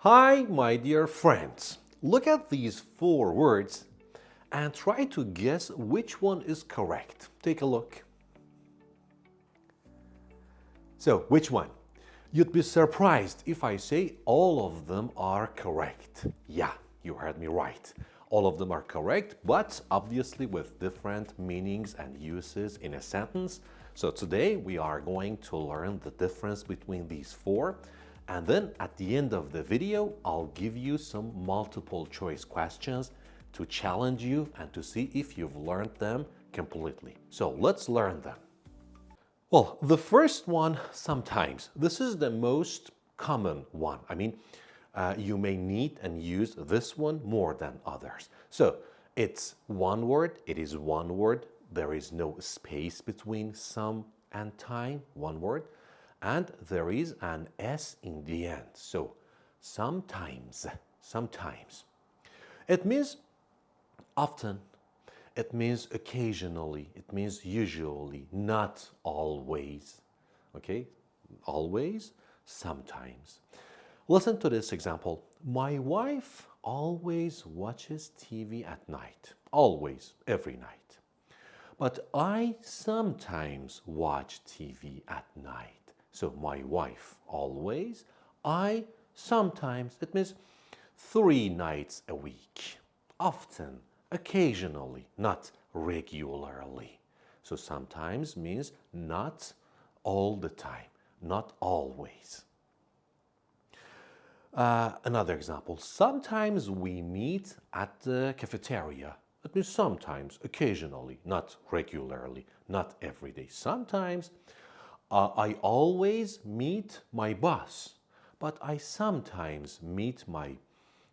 Hi, my dear friends. Look at these four words and try to guess which one is correct. Take a look. So, which one? You'd be surprised if I say all of them are correct. Yeah, you heard me right. All of them are correct, but obviously with different meanings and uses in a sentence. So today we are going to learn the difference between these four. And then at the end of the video, I'll give you some multiple choice questions to challenge you and to see if you've learned them completely. So let's learn them. Well, the first one, sometimes. This is the most common one. You may need and use this one more than others. So it's one word, it is one word. There is no space between some and time, one word. And there is an S in the end. So sometimes, sometimes. It means often, it means occasionally, it means usually, not always. Okay? Always, sometimes. Listen to this example. My wife always watches TV at night. Always, every night. But I sometimes watch TV at night. So my wife always, I sometimes. It means 3 nights a week. Often, occasionally, not regularly. So sometimes means not all the time, not always. Another example, sometimes we meet at the cafeteria. It means sometimes, occasionally, not regularly, not every day. Sometimes I always meet my boss, but I sometimes meet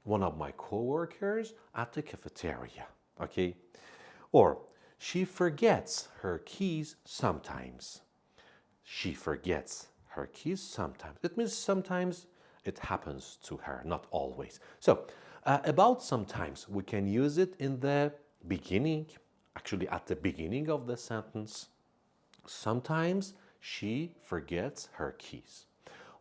one of my coworkers at the cafeteria. Okay? Or she forgets her keys sometimes. She forgets her keys sometimes. It means sometimes it happens to her, not always. So, about sometimes, we can use it in the beginning, actually at the beginning of the sentence. Sometimes she forgets her keys.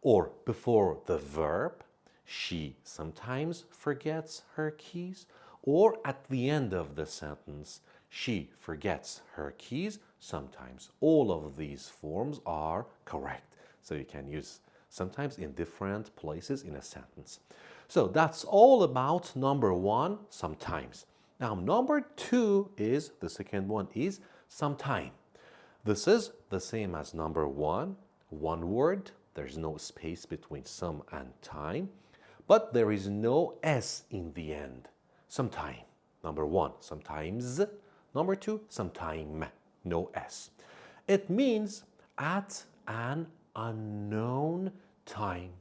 Or before the verb, she sometimes forgets her keys. Or at the end of the sentence, she forgets her keys sometimes. All of these forms are correct. So you can use sometimes in different places in a sentence. So that's all about number one, sometimes. Now, number two is, the second one is sometime. This is the same as number one word. There's no space between some and time, but there is no S in the end. Sometime. Number one, sometimes. Number two, sometime. No S. It means at an unknown time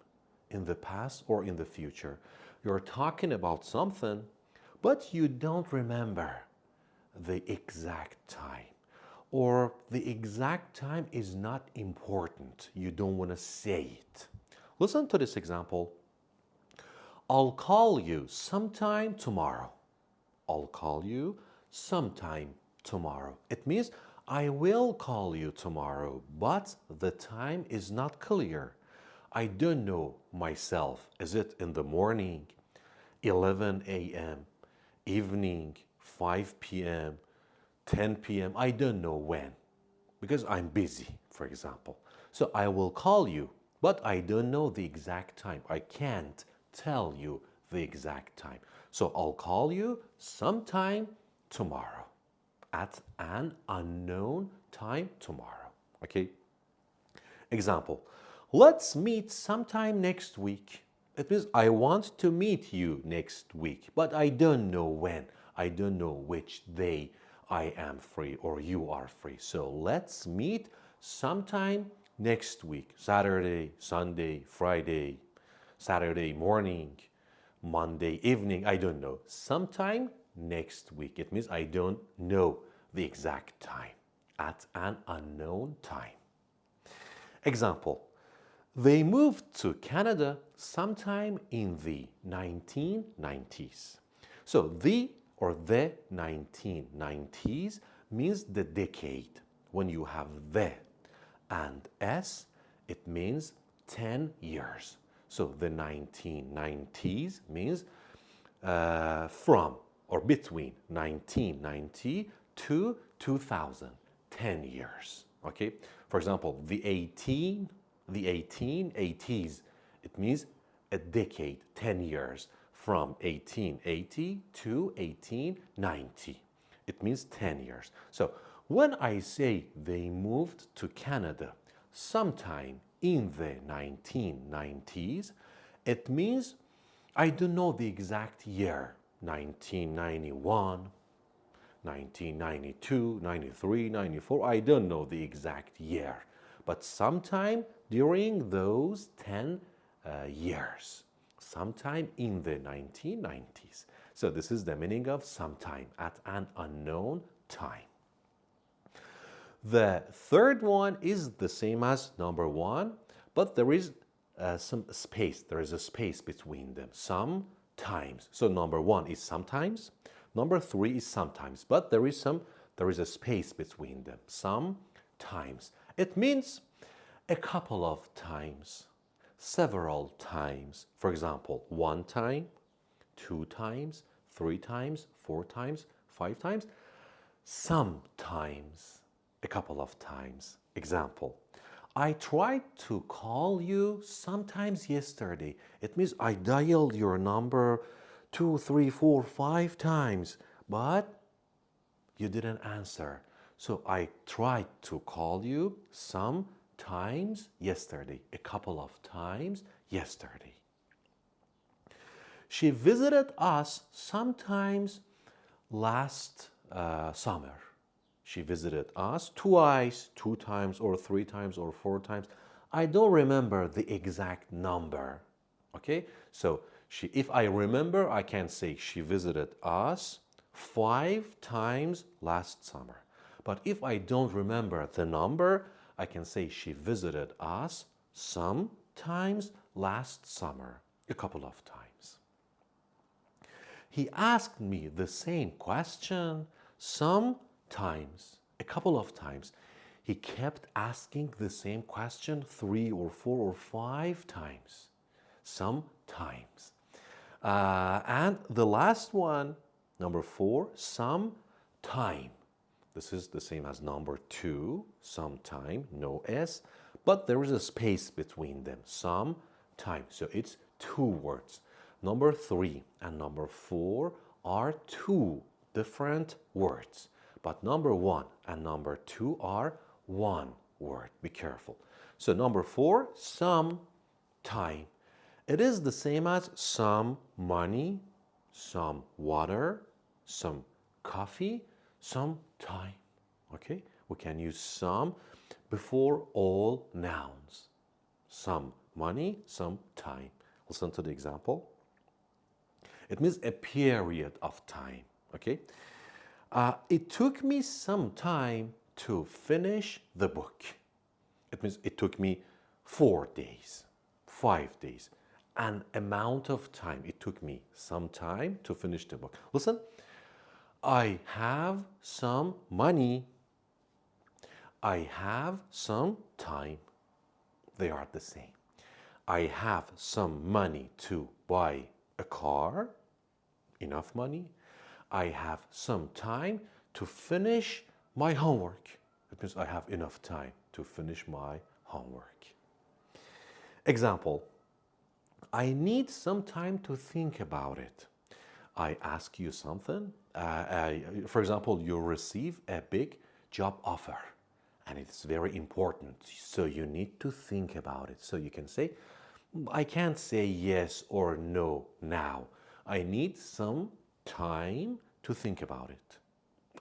in the past or in the future. You're talking about something, but you don't remember the exact time. Or the exact time is not important. You don't want to say it. Listen to this example. I'll call you sometime tomorrow. I'll call you sometime tomorrow. It means I will call you tomorrow, but the time is not clear. I don't know myself. Is it in the morning, 11 a.m., evening, 5 p.m., 10 p.m.? I don't know when because I'm busy, for example. So I will call you, but I don't know the exact time. I can't tell you the exact time. So I'll call you sometime tomorrow at an unknown time tomorrow. Okay? Example, let's meet sometime next week. It means I want to meet you next week, but I don't know when. I don't know which day I am free or you are free. So let's meet sometime next week. Saturday, Sunday, Friday, Saturday morning, Monday evening, I don't know. Sometime next week. It means I don't know the exact time. At an unknown time. Example, they moved to Canada sometime in the 1990s. So the 1990s means the decade. When you have the and s, it means 10 years. So the 1990s means from or between 1990 to 2000, 10 years. Okay. For example, the 1880s, it means a decade, 10 years, from 1880 to 1890. It means 10 years. So when I say they moved to Canada sometime in the 1990s, it means I don't know the exact year, 1991, 1992, 93, 94, I don't know the exact year, but sometime during those 10 years, sometime in the 1990s. So this is the meaning of sometime, at an unknown time. The third one is the same as number one, but there is some space. There is a space between them, sometimes. So number one is sometimes. Number three is sometimes, but there is a space between them, sometimes. It means a couple of times, several times. For example, one time, two times, three times, four times, five times, sometimes, a couple of times. Example, I tried to call you sometimes yesterday. It means I dialed your number 2, 3, 4, 5 times, but you didn't answer. So I tried to call you sometimes yesterday, a couple of times yesterday. She visited us sometimes last summer. She visited us twice, 2 times, or 3 times, or 4 times. I don't remember the exact number. Okay? So if I remember, I can say she visited us 5 times last summer. But if I don't remember the number, I can say she visited us sometimes last summer, a couple of times. He asked me the same question sometimes, a couple of times. He kept asking the same question 3 or 4 or 5 times, sometimes. And the last one, number 4, sometime. This is the same as number 2, sometime, no S, but there is a space between them, sometime. So it's 2 words. Number 3 and number 4 are 2 different words, but number 1 and number 2 are 1 word. Be careful. So number 4, sometime. It is the same as some money, some water, some coffee, some time. Okay? We can use some before all nouns. Some money, some time. Listen to the example. It means a period of time. Okay? It took me some time to finish the book. It means it took me 4 days, 5 days. An amount of time. It took me some time to finish the book. Listen, I have some money. I have some time. They are the same. I have some money to buy a car, enough money. I have some time to finish my homework. It means I have enough time to finish my homework. Example, I need some time to think about it. I ask you something. For example, you receive a big job offer and it's very important. So you need to think about it. So you can say, I can't say yes or no now. I need some time to think about it.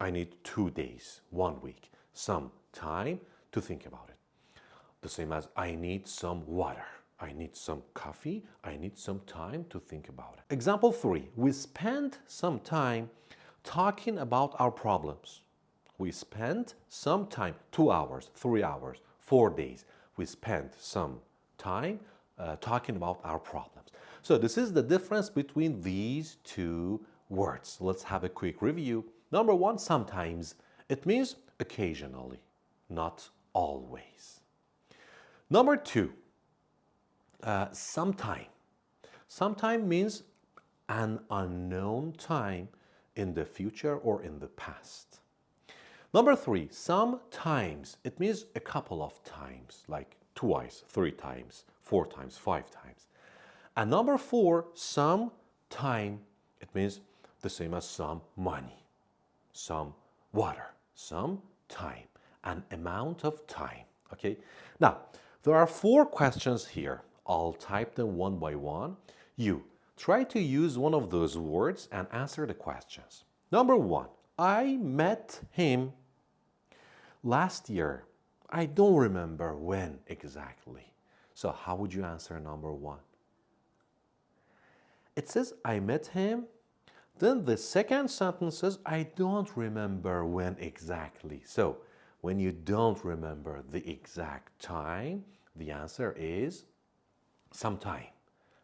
I need 2 days, 1 week, some time to think about it. The same as I need some water. I need some coffee. I need some time to think about it. Example 3. We spent some time talking about our problems. We spent some time, 2 hours, 3 hours, 4 days. We spent some time talking about our problems. So this is the difference between these 2 words. Let's have a quick review. Number 1, sometimes. It means occasionally, not always. Number 2, Sometime. Sometime means an unknown time in the future or in the past. Number 3, sometimes. It means a couple of times, like twice, 3 times, 4 times, 5 times. And number 4, some time. It means the same as some money, some water, some time, an amount of time. Okay? Now, there are 4 questions here. I'll type them one by one. You try to use one of those words and answer the questions. Number 1, I met him last year. I don't remember when exactly. So how would you answer number 1? It says, I met him. Then the second sentence says, I don't remember when exactly. So when you don't remember the exact time, the answer is sometime.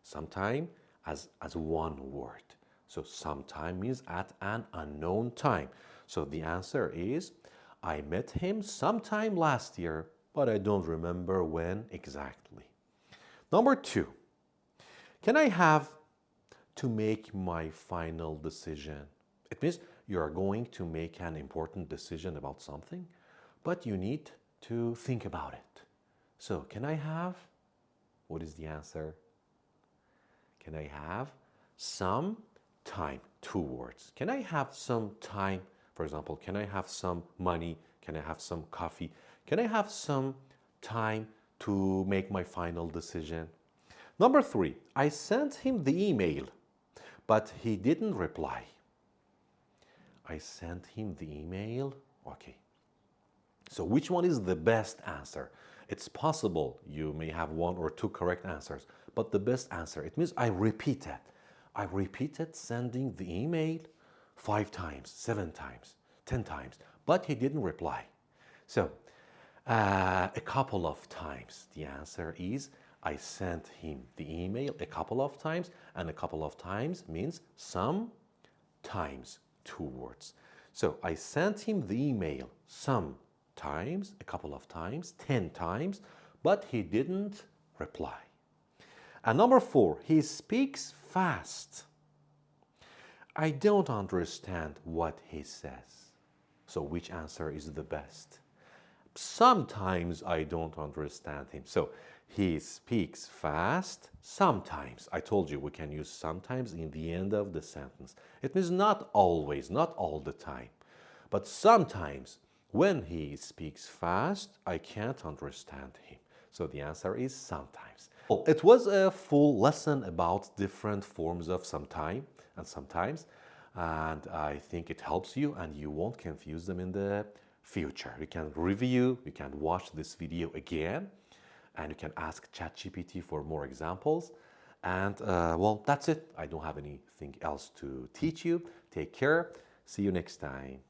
Sometime as one word. So sometime means at an unknown time. So the answer is, I met him sometime last year, but I don't remember when exactly. Number 2, can I have to make my final decision? It means you are going to make an important decision about something, but you need to think about it. So can I have, what is the answer? Can I have some time? 2 words. Can I have some time? For example, can I have some money? Can I have some coffee? Can I have some time to make my final decision? Number 3, I sent him the email, but he didn't reply. I sent him the email. Okay. So which one is the best answer? It's possible you may have 1 or 2 correct answers, but the best answer, it means I repeated. I repeated sending the email 5 times, 7 times, 10 times, but he didn't reply. So a couple of times. The answer is I sent him the email a couple of times, and a couple of times means some times, 2 words. So I sent him the email some times, a couple of times, 10 times, but he didn't reply. And number 4, he speaks fast. I don't understand what he says. So which answer is the best? Sometimes I don't understand him. So he speaks fast sometimes. I told you we can use sometimes in the end of the sentence. It means not always, not all the time. But sometimes when he speaks fast, I can't understand him. So the answer is sometimes. Well, it was a full lesson about different forms of sometime and sometimes. And I think it helps you and you won't confuse them in the future. You can review, you can watch this video again, and you can ask ChatGPT for more examples. And well, that's it. I don't have anything else to teach you. Take care. See you next time.